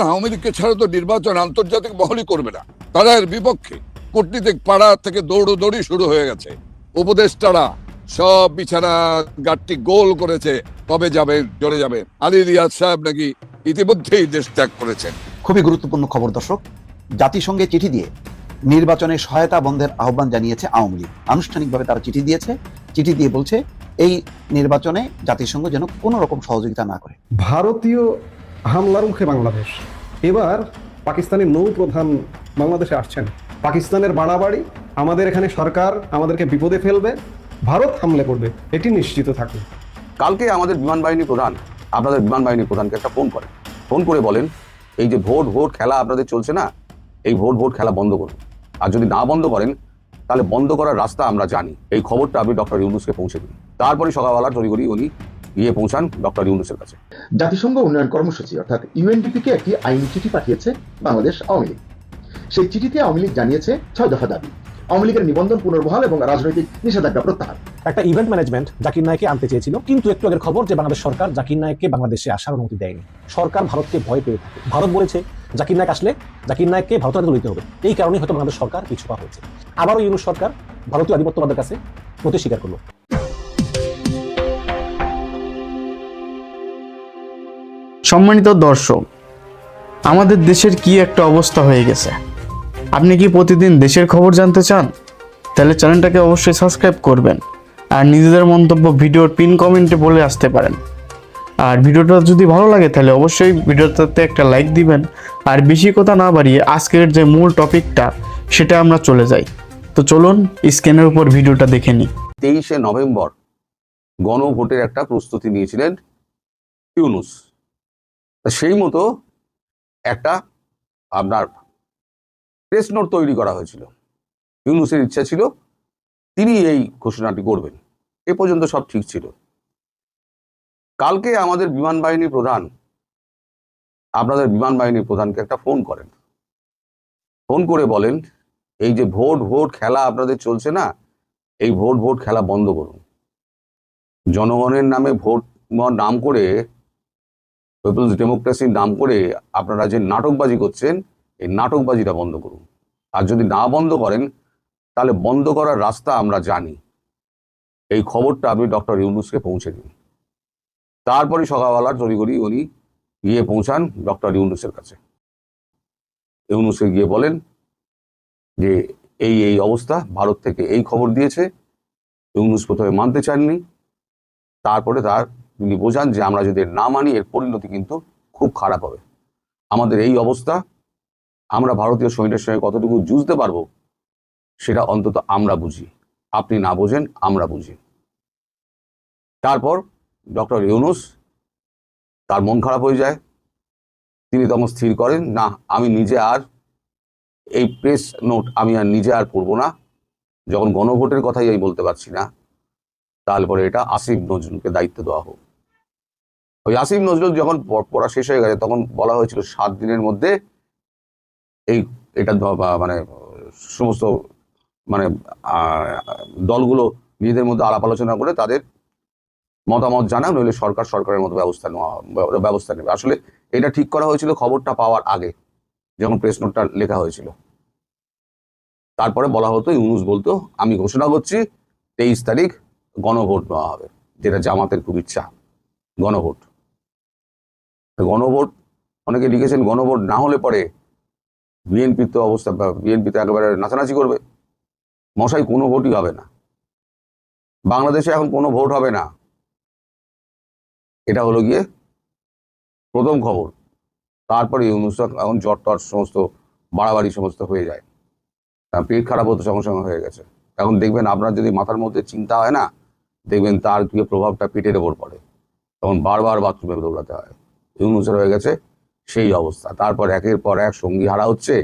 আওয়ামী লীগকে ছাড়া তো নির্বাচন আন্তর্জাতিক মহলই করবে না, তারা এর বিপক্ষে। কূটনীতিক পাড়া থেকে দৌড়দৌড়ি শুরু হয়ে গেছে। উপদেষ্টারা সব বিছানা গাঠটি গোল করেছে, কবে যাবে চলে যাবে। আলী রিয়াজ সাহেব নাকি ইতিমধ্যেই দেশ ত্যাগ করেছেন। খুবই গুরুত্বপূর্ণ খবর দর্শক, জাতিসংঘে চিঠি দিয়ে নির্বাচনে সহায়তা বন্ধের আহ্বান জানিয়েছে আওয়ামী লীগ। আনুষ্ঠানিকভাবে তারা চিঠি দিয়েছে, চিঠি দিয়ে বলছে এই নির্বাচনে জাতিসংঘ যেন কোনো রকম সহযোগিতা না করে। ভারতীয় হামলার মুখে বাংলাদেশ, এবার পাকিস্তানি নৌ প্রধান বাংলাদেশে আসছেন। পাকিস্তানের বাড়াবাড়ি, আমাদের এখানে সরকার আমাদেরকে বিপদে ফেলবে, ভারত হামলে করবে, এটি নিশ্চিত থাকুন। কালকে আমাদের বিমান বাহিনী প্রধান আপনাদের বিমান বাহিনী প্রধানকে একটা ফোন করে বলেন, এই যে ভোট খেলা আপনাদের চলছে না, এই ভোট খেলা বন্ধ করুন। আর যদি না বন্ধ করেন তাহলে বন্ধ করার রাস্তা আমরা জানি। এই খবরটা আপনি ডক্টর ইউনূসকে পৌঁছে দিন। তারপরে সকালবেলা তড়িঘড়ি উনি গিয়ে পৌঁছান ডক্টর ইউনূসের কাছে। জাতিসংঘ উন্নয়ন কর্মসূচি অর্থাৎ ইউএনডিপি-কে একটি আইনি চিঠি পাঠিয়েছে বাংলাদেশ আওয়ামী লীগ। সেই চিঠিতে আওয়ামী লীগ জানিয়েছে 6 দফা দাবি। আওয়ামী লীগের নিবন্ধন পুনর্বহাল এবং রাজনৈতিক নিষেধাজ্ঞা প্রত্যাহার। একটা ইভেন্ট ম্যানেজমেন্ট জাকির নায়েককে আনতে চেয়েছিল, কিন্তু একটু আগের খবর যে বাংলাদেশ সরকার জাকির নায়েককে বাংলাদেশে আসার অনুমতি দেয়নি। সরকার ভারতকে ভয় পেয়ে থাকে। ভারত বলেছে জাকির নায়েক আসলে জাকির নায়েককে ভারতের হাতে দিতে হবে। এই কারণেই হয়তো বাংলাদেশ সরকার পিছুপা হয়েছে। আবারও ইউনূস সরকার ভারতীয় আধিপত্যবাদের কাছে নতি স্বীকার করলো। সম্মানিত দর্শক, আমাদের দেশের কি একটা অবস্থা হয়ে গেছে। আপনি কি প্রতিদিন দেশের খবর জানতে চান? তাহলে চ্যানেলটাকে অবশ্যই সাবস্ক্রাইব করবেন আর নিজেদের মন্তব্য ভিডিওর পিন কমেন্টে বলে আসতে পারেন। আর ভিডিওটা যদি ভালো লাগে তাহলে অবশ্যই ভিডিওটাতে একটা লাইক দিবেন। আর বেশি কথা না বাড়িয়ে আজকের যে মূল টপিকটা সেটা আমরা চলে যাই। তো চলুন স্ক্রিনের উপর ভিডিওটা দেখে নিই। 23শে নভেম্বর গণভোটের একটা প্রস্তুতি নিয়েছিলেন ইউনূস। সেই মতো একটা আপনার প্রেস নোট তৈরি করা হয়েছিল। ইউনূসের ইচ্ছা ছিল তিনি এই ঘোষণাটি করবেন। এ পর্যন্ত সব ঠিক ছিল। কালকে আমাদের বিমান বাহিনী প্রধান আপনাদের বিমান বাহিনী প্রধানকে একটা ফোন করে বলেন, এই যে ভোট খেলা আপনাদের চলছে না, এই ভোট খেলা বন্ধ করুন। জনগণের নামে ভোট নাম করে, পিপলস ডেমোক্রেসির নাম করে আপনারা যে নাটকবাজি করছেন, এই নাটকবাজিটা বন্ধ করুন। আর যদি না বন্ধ করেন তাহলে বন্ধ করার রাস্তা আমরা জানি। এই খবরটা আপনি ডক্টর ইউনূসকে পৌঁছে দিন। তারপরে সকালবেলা তড়িঘড়ি উনি গিয়ে পৌঁছান ডক্টর ইউনূসের কাছে। ইউনূসকে গিয়ে বলেন যে এই অবস্থা, ভারত থেকে এই খবর দিয়েছে। ইউনূস প্রথমে মানতে চাননি, তারপরে তিনি বোঝান যে আমরা যদি না মানি এর পরিণতি কিন্তু খুব খারাপ হবে। আমাদের এই অবস্থা, আমরা ভারতীয় সৈন্যের সঙ্গে কতটুকু যুঝতে পারবো সেটা অন্তত আমরা বুঝি। আপনি না বোঝেন, আমরা বুঝি। তারপর ডক্টর ইউনূস তার মন খারাপ হয়ে যায়। তিনি তখন স্থির করেন, না, আমি নিজে আর এই প্রেস নোট আমি আর নিজে আর পড়বো না। যখন গণভোটের কথাই আমি বলতে পারছি না, তারপরে এটা আসিফ নজরুলকে দায়িত্ব দেওয়া হোক। ওই আসিফ নজরুল যখন পড়া শেষ হয়ে গেছে তখন বলা হয়েছিল 7 দিনের মধ্যে এটা মানে সমস্ত দলগুলো নিজেদের মধ্যে আলাপ আলোচনা করে তাদের মতামত জানা, নইলে সরকারের মতো ব্যবস্থা নেবে। আসলে এটা ঠিক করা হয়েছিল খবরটা পাওয়ার আগে, যখন প্রেস নোটটা লেখা হয়েছিল। তারপরে বলা হতো, ইউনূস বলতো, আমি ঘোষণা করছি 23 তারিখ গণভোট নেওয়া হবে, যেটা জামাতের খুব ইচ্ছা। গণভোট অনেকে লিখেছেন, গণভোট না হলে পরে বিএনপির তো অবস্থা, বিএনপি তো একেবারে নাচানাচি করবে। মশাই, কোনো ভোটই হবে না বাংলাদেশে, এখন কোনো ভোট হবে না। এটা হলো গিয়ে প্রথম খবর। তারপরে ইউনূস এখন জ্বর টর সমস্ত বাড়াবাড়ি সমস্ত হয়ে যায়, পেট খারাপ হতো সঙ্গে সঙ্গে হয়ে গেছে। এখন দেখবেন আপনার যদি মাথার মধ্যে চিন্তা হয় না, দেখবেন তার প্রভাবটা পেটের ওপর পড়ে, তখন বারবার বাথরুমে দৌড়াতে হয়। ইউনূসের হয়ে গেছে সেই অবস্থা। তারপর একের পর এক সঙ্গী হারা হচ্ছে,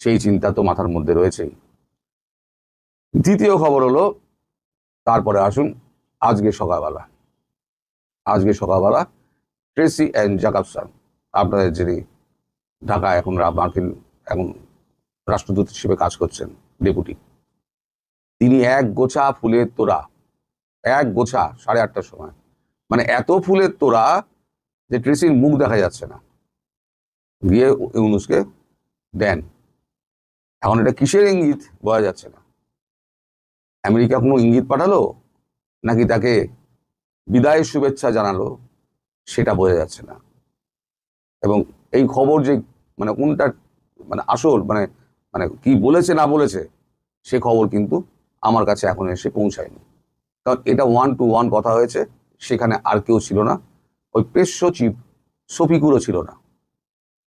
সেই চিন্তা তো মাথার মধ্যে রয়েছেই। দ্বিতীয় খবর হলো, তারপরে আসুন আজকে সকালবেলা ট্রেসি অ্যান্ড জ্যাকবসন, আপনাদের যিনি ঢাকায় এখন মার্কিন এখন রাষ্ট্রদূত হিসেবে কাজ করছেন, ডেপুটি, তিনি এক গোছা ফুলের তোড়া, 8:30টার সময়, মানে এত ফুলের তোড়া যে ট্রেসির মুখ দেখা যাচ্ছে না, গিয়ে ইউনূসকে দেন। এখন এটা কিসের ইঙ্গিত বোঝা যাচ্ছে না। আমেরিকা কোনো ইঙ্গিত পাঠালো নাকি তাকে বিদায়ের শুভেচ্ছা জানালো সেটা বোঝা যাচ্ছে না। এবং এই খবর যে মানে কোনটা মানে আসল মানে মানে কি বলেছে না বলেছে সে খবর কিন্তু আমার কাছে এখন এসে পৌঁছায়নি। কারণ এটা 1-to-1 কথা হয়েছে, সেখানে আর কেউ ছিল না, ওই প্রেস সচিব শফিকুরও ছিল না,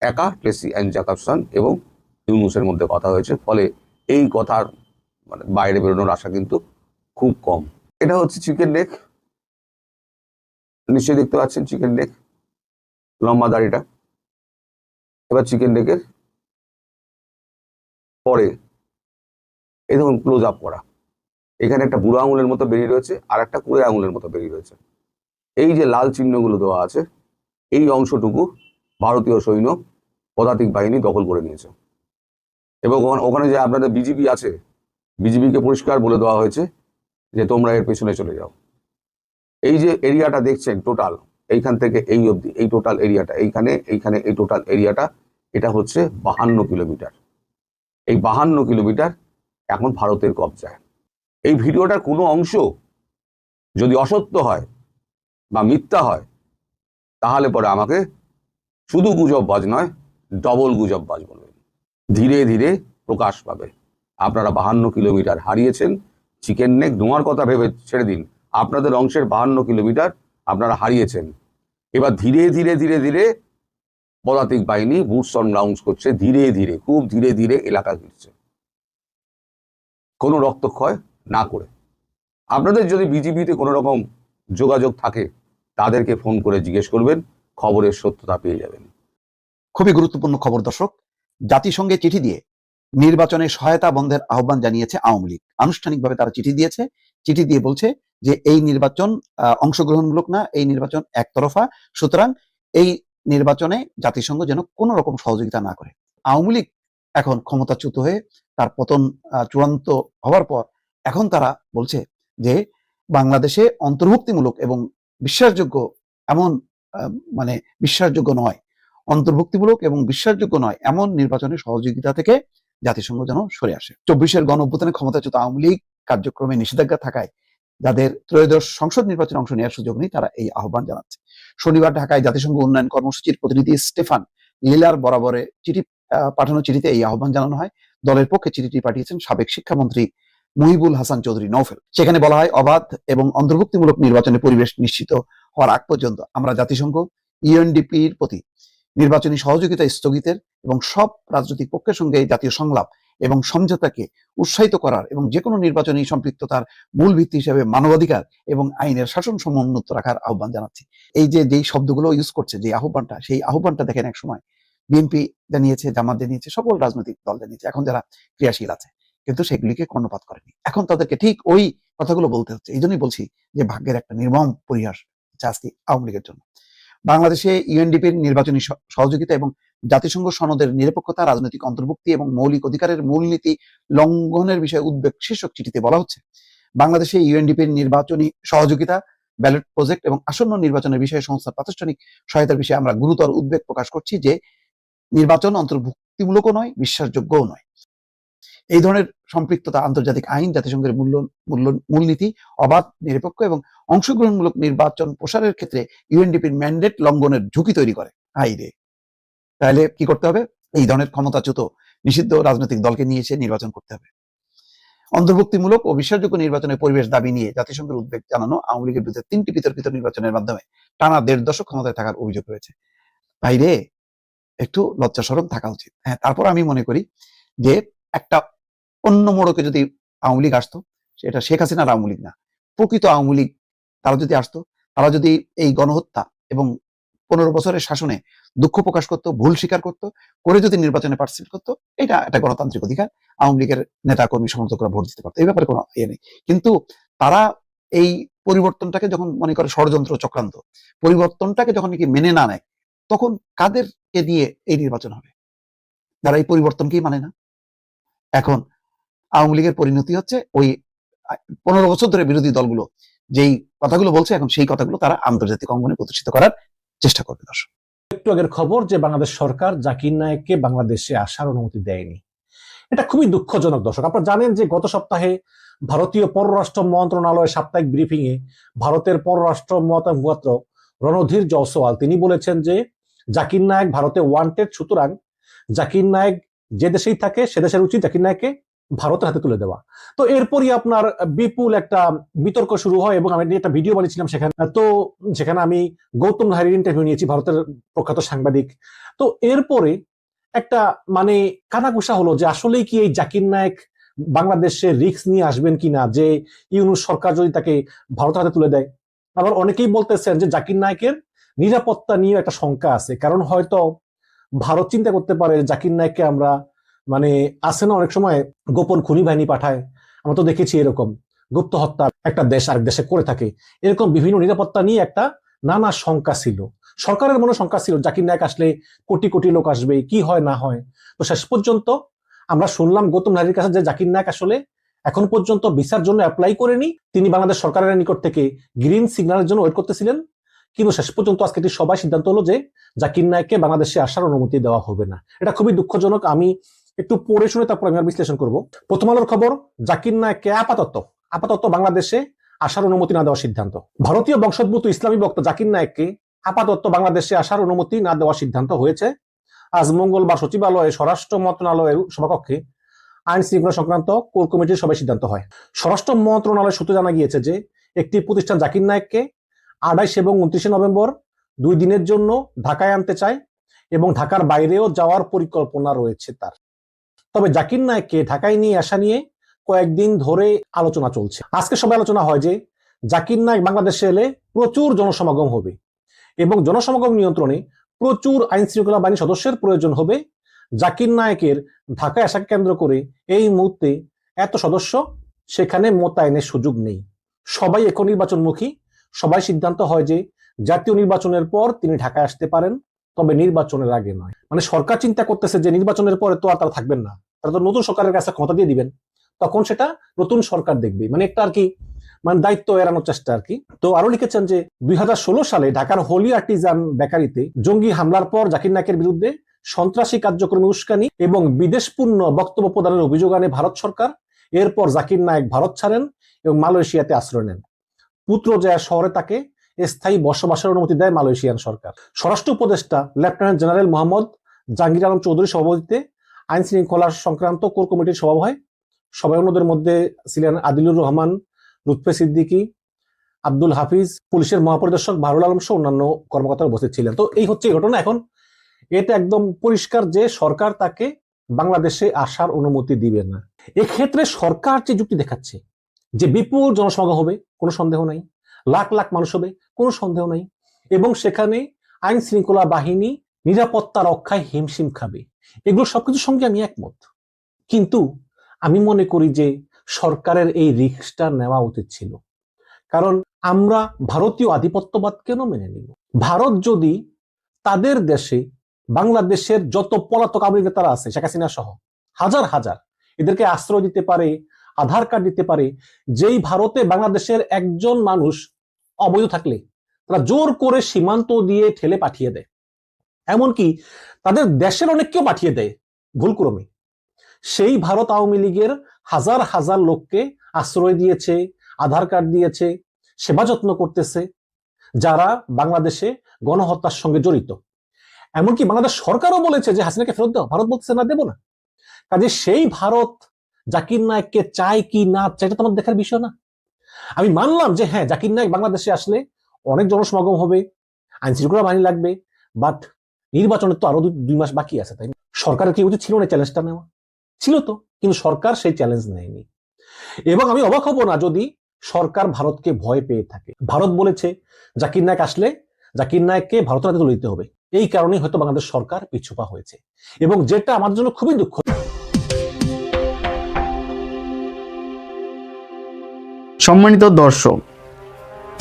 একা ট্রেসি অ্যান্ড জ্যাকবসন এবং ইউনূসের মধ্যে কথা হয়েছে। ফলে এই কথার মানে বাইরে বেরোনোর আশা কিন্তু খুব কম। এটা হচ্ছে চিকেন নেক, নিশ্চয়ই দেখতে পাচ্ছেন চিকেন নেক, লম্বা দাড়িটা। এবার চিকেন নেকের পরে এই দেখুন ক্লোজ আপ করা, এখানে একটা বুড়ো আঙুলের মতো বেরিয়ে রয়েছে আর একটা কুড়ে আঙুলের মতো বেরিয়ে রয়েছে। এই যে লাল চিহ্নগুলো দেওয়া আছে এই অংশটুকু ভারতীয় সৈন্য পদাতিক বাহিনী দখল করে নিয়েছে। এবং ওখানে যে আপনাদের বিজিবি আছে, বিজিবিকে পরিষ্কার বলে দেওয়া হয়েছে যে তোমরা এর পেছনে চলে যাও। এই যে এরিয়াটা দেখছেন টোটাল, এইখান থেকে এই অবধি এই টোটাল এরিয়াটা, এইখানে এইখানে এই টোটাল এরিয়াটা, এটা হচ্ছে 52 কিলোমিটার। এই 52 কিলোমিটার এখন ভারতের কবজায়। এই ভিডিওটার কোনো অংশ যদি অসত্য হয় বা মিথ্যা হয় তাহলে পরে আমাকে শুধু গুজববাজ নয় ডবল গুজববাজ বলবেন। ধীরে ধীরে প্রকাশ পাবে। আপনারা 52 কিলোমিটার হারিয়েছেন, চিকেন নেক নোয়ার কথা ভেবে ছেড়ে দিন, আপনাদের অংশের 52 কিলোমিটার আপনারা হারিয়েছেন। এবার ধীরে ধীরে ধীরে ধীরে পদাতিক বাহিনী বুটস অন গ্রাউন্ড করছে, ধীরে ধীরে খুব ধীরে ধীরে এলাকা ঘিরছে, কোনো রক্তক্ষয় না করে। আপনাদের যদি বিজিবিতে কোনো রকম যোগাযোগ থাকে তাদেরকে ফোন করে জিজ্ঞেস করবেন, খবরের সত্যতা পেয়ে যাবেন। খুবই গুরুত্বপূর্ণ খবর দর্শক, জাতিসংঘে চিঠি দিয়ে নির্বাচনে সহায়তা বন্ধের আহ্বান জানিয়েছে আওয়ামী লীগ। আনুষ্ঠানিকভাবে তারা চিঠি দিয়েছে, চিঠি দিয়ে বলছে যে এই নির্বাচন অংশগ্রহণমূলক না, এই নির্বাচন একতরফা, সুতরাং এই নির্বাচনে জাতিসংঘ যেন কোনো রকম সহযোগিতা না করে। আওয়ামী লীগ এখন ক্ষমতাচ্যুত হয়ে তার পতন চূড়ান্ত হওয়ার পর এখন তারা বলছে যে বাংলাদেশে অন্তর্ভুক্তিমূলক এবং বিশ্বাসযোগ্য এমন মানে বিশ্বাসযোগ্য নয়, অন্তর্ভুক্তিমূলক এবং বিশ্বাসযোগ্য নয় এমন নির্বাচনের সহযোগিতা থেকে জাতিসংঘ যেন সরে আসে। 24-এর গণঅভ্যুত্থানে ক্ষমতাচ্যুত আওয়ামী লীগ কার্যক্রমে নিষেধাজ্ঞা থাকায় যাদের ত্রয়োদশ সংসদ নির্বাচনে অংশ নেওয়ার সুযোগ নেই তারা এই আহ্বান জানাচ্ছে। শনিবার ঢাকায় জাতিসংঘ উন্নয়ন কর্মসূচির প্রতিনিধি স্টেফান লিলার বরাবরে চিঠি পাঠানো চিঠিতে এই আহ্বান জানানো হয়। দলের পক্ষে চিঠিটি পাঠিয়েছেন সাবেক শিক্ষামন্ত্রী মুহিবুল হাসান চৌধুরী নওফেল। সেখানে বলা হয়, অবাধ এবং অন্তর্ভুক্তিমূলক নির্বাচনের পরিবেশ নিশ্চিত হওয়ার আগ পর্যন্ত আমরা জাতিসংঘ ইউএনডিপির প্রতি নির্বাচনী সহযোগিতা স্থগিতের এবং সব রাজনৈতিক পক্ষের সঙ্গে জাতীয় সংলাপ এবং সমঝোতাকে উৎসাহিত করার এবং যে কোনো নির্বাচনী সম্পৃক্ততার মূল ভিত্তি হিসেবে মানবাধিকার এবং আইনের শাসন সমুন্নত রাখার আহ্বান জানাচ্ছি। এই যে যেই শব্দগুলো ইউজ করছে, যে আহ্বানটা, সেই আহ্বানটা দেখেন এক সময় বিএনপি জানিয়েছে, জামাত জানিয়েছে, সকল রাজনৈতিক দল জানিয়েছে, এখন যারা ক্রিয়াশীল আছে কিন্তু সেগুলিকে কর্ণপাত করেনি। এখন তাদেরকে ঠিক ওই কথাগুলো বলতে হচ্ছে। এই জন্যই বলছি যে ভাগ্যের একটা নির্মম পরিহাস আজকে আওয়ামী লীগের জন্য। বাংলাদেশে ইউএনডিপির নির্বাচনী সহযোগিতা এবং জাতিসংঘ সনদের নিরপেক্ষতা, রাজনৈতিক অন্তর্ভুক্তি এবং মৌলিক অধিকারের মূলনীতি লঙ্ঘনের বিষয়ে উদ্বেগ শীর্ষক চিঠিতে বলা হচ্ছে, বাংলাদেশে ইউএনডিপির নির্বাচনী সহযোগিতা, ব্যালট প্রজেক্ট এবং আসন্ন নির্বাচনের বিষয়ে সংস্থার প্রাতিষ্ঠানিক সহায়তার বিষয়ে আমরা গুরুতর উদ্বেগ প্রকাশ করছি যে নির্বাচন অন্তর্ভুক্তিমূলকও নয়, বিশ্বাসযোগ্যও নয়। এই ধরনের সম্পৃক্ততা আন্তর্জাতিক আইন, জাতিসংঘের মূলনীতি, অবাধ, নিরপেক্ষ এবং অংশগ্রহণমূলক নির্বাচন প্রসারের ক্ষেত্রে ইউএনডিপির ম্যান্ডেট লঙ্ঘনের ঝুঁকি তৈরি করে। হাইরে, তাহলে কি করতে হবে? এই ধরনের ক্ষমতাচ্যুত নিষিদ্ধ রাজনৈতিক দলকে নিয়ে এসে নির্বাচন করতে হবে। অন্তর্ভুক্তিমূলক ও বিশ্বাসযোগ্য নির্বাচনের পরিবেশ দাবি নিয়ে জাতিসংঘের উদ্বেগ জানানো আওয়ামী লীগের বিরুদ্ধে 3টি বিতর্কিত নির্বাচনের মাধ্যমে টানা 1.5 দশক ক্ষমতায় থাকার অভিযোগ রয়েছে। বাইরে একটু লজ্জা শরম থাকা উচিত। হ্যাঁ, তারপর আমি মনে করি যে একটা অন্য মোড়কে যদি আওয়ামী লীগ আসতো, সেটা শেখ হাসিনার আওয়ামী লীগ না, প্রকৃত আওয়ামী লীগ তারা যদি আসতো, তারা যদি এই গণহত্যা এবং 15 বছরের শাসনে দুঃখ প্রকাশ করতো, ভুল স্বীকার করতো, করে যদি নির্বাচনে পার্টিসিপেট করতো, এটা একটা গণতান্ত্রিক অধিকার, আওয়ামী লীগের নেতা কর্মী সমর্থকরা ভোট দিতে পারতো, এই ব্যাপারে কোনো ইয়ে নেই। কিন্তু তারা এই পরিবর্তনটাকে যখন মনে করে ষড়যন্ত্র চক্রান্ত, পরিবর্তনটাকে যখন নাকি মেনে না নেয়, তখন কাদেরকে দিয়ে এই নির্বাচন হবে? যারা এই পরিবর্তনকেই মানে না। এখন আওয়ামী লীগের পরিণতি হচ্ছে ওই 15 বছর ধরে বিরোধী দলগুলো যেই কথাগুলো বলছে, এখন সেই কথাগুলো তারা আন্তর্জাতিক অঙ্গনে প্রতিষ্ঠিত করার চেষ্টা করবে। দর্শক, একটু আগের খবর যে বাংলাদেশ সরকার জাকির নায়েককে বাংলাদেশে আসার অনুমতি দেয়নি। এটা খুবই দুঃখজনক দর্শক। আপনারা জানেন যে গত সপ্তাহে ভারতীয় পররাষ্ট্র মন্ত্রণালয়ের সাপ্তাহিক ব্রিফিং এ ভারতের পররাষ্ট্র মুখপাত্র রণধীর জয়সওয়াল তিনি বলেছেন যে জাকির নায়েক ভারতে ওয়ান্টেড, সুতরাং জাকির নায়েক যে দেশেই থাকে সে দেশের উচিত জাকির নায়েককে ভারতের হাতে তুলে দেওয়া। তো এরপরই আপনার বিপুল একটা বিতর্ক শুরু হয় এবং আমি একটা ভিডিও বানিয়েছিলাম সেখানে আমি গৌতম নাহারির ইন্টারভিউ নিয়েছি, ভারতের প্রখ্যাত সাংবাদিক। তো এরপরে একটা মানে কানাঘুষা হলো যে আসলেই কি এই জাকির নায়েক বাংলাদেশে রিস্ক নিয়ে আসবেন কিনা, যে ইউনূস সরকার যদি তাকে ভারতের হাতে তুলে দেয়। আবার অনেকেই বলতেছেন যে জাকির নায়েকের নিরাপত্তা নিয়ে একটা শঙ্কা আছে, কারণ হয়তো ভারত চিন্তা করতে পারে জাকির নায়েককে আমরা মানে আছে না অনেক সময় গোপন খুনি বাহিনী পাঠায়, আমরা তো দেখেছি এরকম গুপ্ত হত্যা একটা দেশ আরেক দেশে করে থাকে, এরকম বিভিন্ন নিরাপত্তা নিয়ে একটা নানা শঙ্কা ছিল। সরকারের মনে শঙ্কা ছিল জাকির নায়েক আসলে কোটি কোটি লোক আসবে, কি হয় না হয়। তো শেষ পর্যন্ত আমরা শুনলাম গৌতম নাহারির কাছে যে জাকির নায়েক আসলে এখন পর্যন্ত ভিসার জন্য অ্যাপ্লাই করেনি, তিনি বাংলাদেশ সরকারের নিকট থেকে গ্রিন সিগন্যালের জন্য ওয়েট করতেছিলেন। কিন্তু শেষ পর্যন্ত আজকে সবাই সিদ্ধান্ত হলো যে জাকির নায়েককে বাংলাদেশে আসার অনুমতি দেওয়া হবে না। এটা খুবই দুঃখজনক। আমি একটু পড়ে শুনে তারপর আমি আর বিশ্লেষণ করব। প্রথম আলোর খবর, জাকির নায়েককে আপাতত বাংলাদেশে আসার অনুমতি না দেওয়ার সিদ্ধান্ত। ভারতীয় বংশোদ্ভূত ইসলামী বক্তা জাকির নায়েককে আপাতত বাংলাদেশে আসার অনুমতি না দেওয়ার সিদ্ধান্ত হয়েছে। আজ মঙ্গলবার সচিবালয়ে স্বরাষ্ট্র মন্ত্রণালয়ের সভাকক্ষে আইন শৃঙ্খলা সংক্রান্ত কোর কমিটির সভায় সিদ্ধান্ত হয়। স্বরাষ্ট্র মন্ত্রণালয় সূত্রে জানা গিয়েছে যে একটি প্রতিষ্ঠান জাকির নায়েককে 28 এবং 29 নভেম্বর 2 দিনের জন্য ঢাকায় আনতে চায় এবং ঢাকার বাইরেও যাওয়ার পরিকল্পনা রয়েছে তার। তবে জাকির নায়েককে ঢাকায় নিয়ে আসা নিয়ে কয়েকদিন ধরে আলোচনা চলছে। আজকে সবাই আলোচনা হয় যে জাকির নায়েক বাংলাদেশে এলে প্রচুর জনসমাগম হবে এবং জনসমাগম নিয়ন্ত্রণে প্রচুর আইন শৃঙ্খলা বাহিনী সদস্যের প্রয়োজন হবে। জাকির নায়েকের ঢাকায় আসাকে কেন্দ্র করে এই মুহূর্তে এত সদস্য সেখানে মোতায়েনের সুযোগ নেই। সবাই এখন নির্বাচনমুখী, সবাই সিদ্ধান্ত হয় যে জাতীয় নির্বাচনের পর তিনি ঢাকায় আসতে পারেন, তবে নির্বাচনের আগে নয়। মানে সরকার চিন্তা করতেছে যে নির্বাচনের পরে তো আর তারা থাকবেন না, তারা তো নতুন সরকারের কাছে ক্ষমতা দিয়ে দিবেন, তখন সেটা নতুন সরকার দেখবে। মানে একটা আর কি মানে দায়িত্ব এড়ানোর চেষ্টা আর কি। তো আরো লিখেছেন যে 2016 সালে ঢাকার হোলি আর্টিজান বেকারিতে জঙ্গি হামলার পর জাকির নায়েকের বিরুদ্ধে সন্ত্রাসী কার্যক্রমে উস্কানি এবং বিদেশপূর্ণ বক্তব্য প্রদানের অভিযোগ আনে ভারত সরকার। এরপর জাকির নায়েক ভারত ছাড়েন এবং মালয়েশিয়াতে আশ্রয় নেন। পুত্রজয়া শহরে তাকে স্থায়ী বসবাসের অনুমতি দেয় মালয়েশিয়ান সরকার। স্বরাষ্ট্র উপদেষ্টা লেফটেন্যান্ট জেনারেল মোহাম্মদ জাহাঙ্গীর আলম চৌধুরীর সভাপতিত্বে আইন শৃঙ্খলা সংক্রান্ত কোর কমিটির সভা হয়। সবাই অন্যদের মধ্যে ছিলেন আদিলুর রহমান, লুৎফে সিদ্দিকী, আব্দুল হাফিজ, পুলিশের মহাপরিদর্শক বাহরুল আলম সহ অন্যান্য কর্মকর্তারা উপস্থিত ছিলেন। তো এই হচ্ছে এই ঘটনা। এখন এটা একদম পরিষ্কার যে সরকার তাকে বাংলাদেশে আসার অনুমতি দিবে না। এক্ষেত্রে সরকার যে যুক্তি দেখাচ্ছে যে বিপুল জনসমাগম হবে, কোনো সন্দেহ নাই, লাখ লাখ মানুষ হবে, কোনো সন্দেহ নাই, এবং সেখানে আইন শৃঙ্খলা বাহিনী নিরাপত্তা রক্ষায় হিমশিম খাবে, এগুলো সবকিছুর সঙ্গে আমি একমত। কিন্তু আমি মনে করি যে সরকারের এই রিস্কটা নেওয়া উচিত ছিল। কারণ আমরা ভারতীয় আধিপত্যবাদ কেন মেনে নিব? ভারত যদি তাদের দেশে বাংলাদেশের যত পলাতক আওয়ামী লীগ নেতারা আছে, শেখ হাসিনা সহ হাজার হাজার, এদেরকে আশ্রয় দিতে পারে, আধার কার্ড দিতে পারে, যেই ভারতে বাংলাদেশের একজন মানুষ অবৈধ থাকলে তারা জোর করে সীমান্ত দিয়ে ঠেলে পাঠিয়ে দেয়, এমনকি তাদের দেশের অনেককেও পাঠিয়ে দেয় ভুলক্রমে। সেই ভারত আওয়ামী লীগের হাজার হাজার লোককে আশ্রয় দিয়েছে, আধার কার্ড দিয়েছে, সেবা যত্ন করতেছে, যারা বাংলাদেশে গণহত্যার সঙ্গে জড়িত। এমনকি বাংলাদেশ সরকারও বলেছে যে হাসিনাকে ফেরত দাও, ভারত বলতেছে না দেব না। কাজে সেই ভারত জাকির নায়েককে চায় কি না চায় এটা তো আমার দেখার বিষয় না। আমি মানলাম যে হ্যাঁ, জাকির নায়েক বাংলাদেশে আসলে অনেক জনসমাগম হবে, আইন শৃঙ্খলা বাহিনী লাগবে, বাট নির্বাচনের তো আরো 2 মাস বাকি আছে, তাই না? সরকারের কি উচিত ছিল না চ্যালেঞ্জটা নেওয়া? ছিল তো, কিন্তু সরকার সেই চ্যালেঞ্জ নেয়নি। এবং আমি অবাক হব না যদি সরকার ভারতকে ভয় পেয়ে থাকে। ভারত বলেছে জাকির নায়েক আসলে জাকির নায়েককে ভারতের হাতে তুলে দিতে হবে, এই কারণেই হয়তো বাংলাদেশ সরকার পিছুপা হয়েছে, এবং যেটা আমাদের জন্য খুবই দুঃখ। সম্মানিত দর্শক,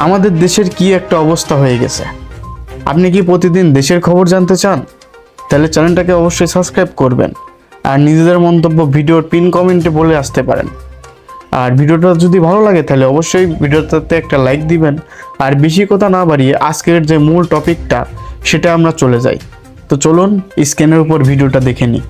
আমাদের দেশের কি একটা অবস্থা হয়ে গেছে। আপনি কি প্রতিদিন দেশের খবর জানতে চান? তাহলে চ্যানেলটাকে অবশ্যই সাবস্ক্রাইব করবেন আর নিজেদের মন্তব্য ভিডিওর পিন কমেন্টে বলে আসতে পারেন। আর ভিডিওটা যদি ভালো লাগে তাহলে অবশ্যই ভিডিওটাতে একটা লাইক দিবেন। আর বেশি কথা না বাড়িয়ে আজকের যে মূল টপিকটা সেটা আমরা চলে যাই। তো চলুন স্ক্রিনের উপর ভিডিওটা দেখে নিই।